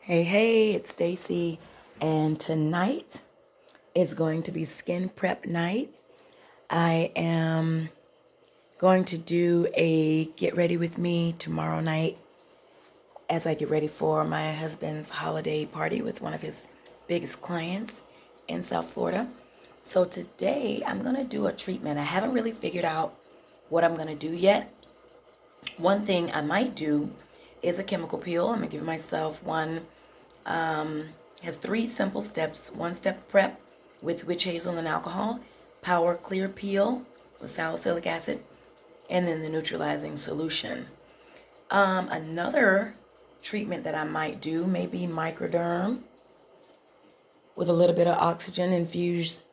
Hey, it's Stacey, and tonight is going to be skin prep night. I am going to do a get ready with me tomorrow night as I get ready for my husband's holiday party with one of his biggest clients in South Florida. So today I'm going to do a treatment. I haven't really figured out what I'm going to do yet. One thing I might do is a chemical peel. I'm going to give myself one. Has 3 simple steps. 1-step prep with witch hazel and alcohol, power clear peel with salicylic acid, and then the neutralizing solution. Another treatment that I might do may be microderm with a little bit of oxygen infused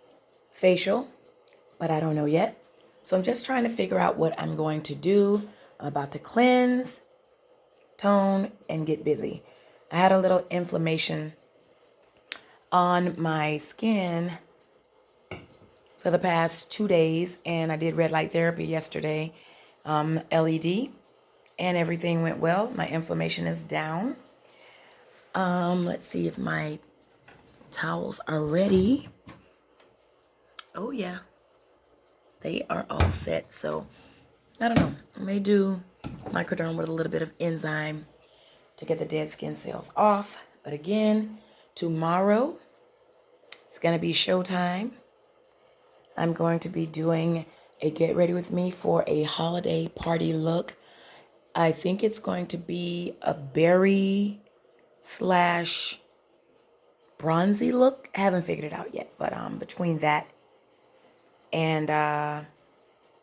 facial, but I don't know yet. So I'm just trying to figure out what I'm going to do. I'm about to cleanse, tone, and get busy. I had a little inflammation on my skin for the past 2 days, and I did red light therapy yesterday, LED, and everything went well. My inflammation is down. Let's see if my towels are ready. Oh yeah, they are all set. So I don't know, I may do microderm with a little bit of enzyme to get the dead skin cells off. But again, tomorrow it's going to be showtime. I'm going to be doing a get ready with me for a holiday party look. I think it's going to be a berry slash bronzy look. I haven't figured it out yet, but between that and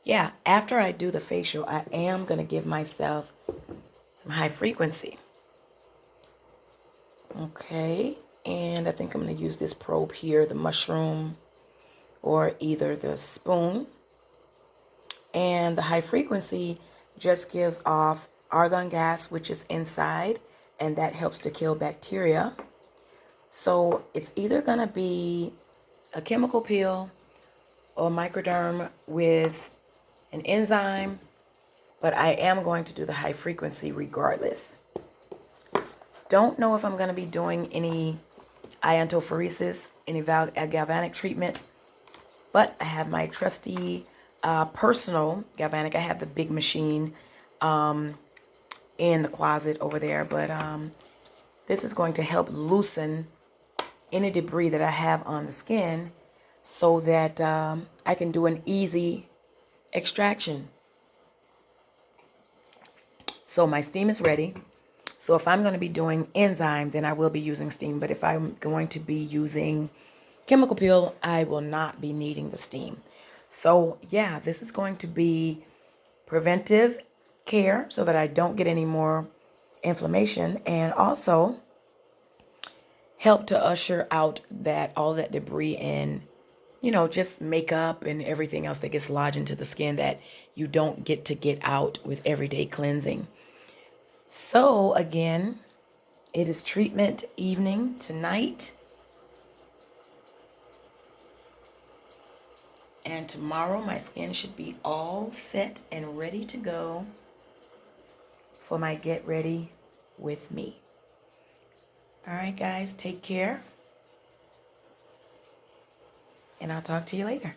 yeah, after I do the facial, I am going to give myself some high frequency. Okay, and I think I'm going to use this probe here, the mushroom, or either the spoon. And the high frequency just gives off argon gas, which is inside, and that helps to kill bacteria. So it's either going to be a chemical peel or microderm with an enzyme, but I am going to do the high frequency regardless. Don't know if I'm going to be doing any iontophoresis, any galvanic treatment, but I have my trusty personal galvanic. I have the big machine in the closet over there, but this is going to help loosen any debris that I have on the skin so that I can do an easy extraction. So my steam is ready. So if I'm going to be doing enzyme, then I will be using steam. But if I'm going to be using chemical peel, I will not be needing the steam. So yeah, this is going to be preventive care so that I don't get any more inflammation, and also help to usher out that all that debris and, just makeup and everything else that gets lodged into the skin that you don't get to get out with everyday cleansing. So again, it is treatment evening tonight. And tomorrow my skin should be all set and ready to go for my get ready with me. All right, guys, take care. And I'll talk to you later.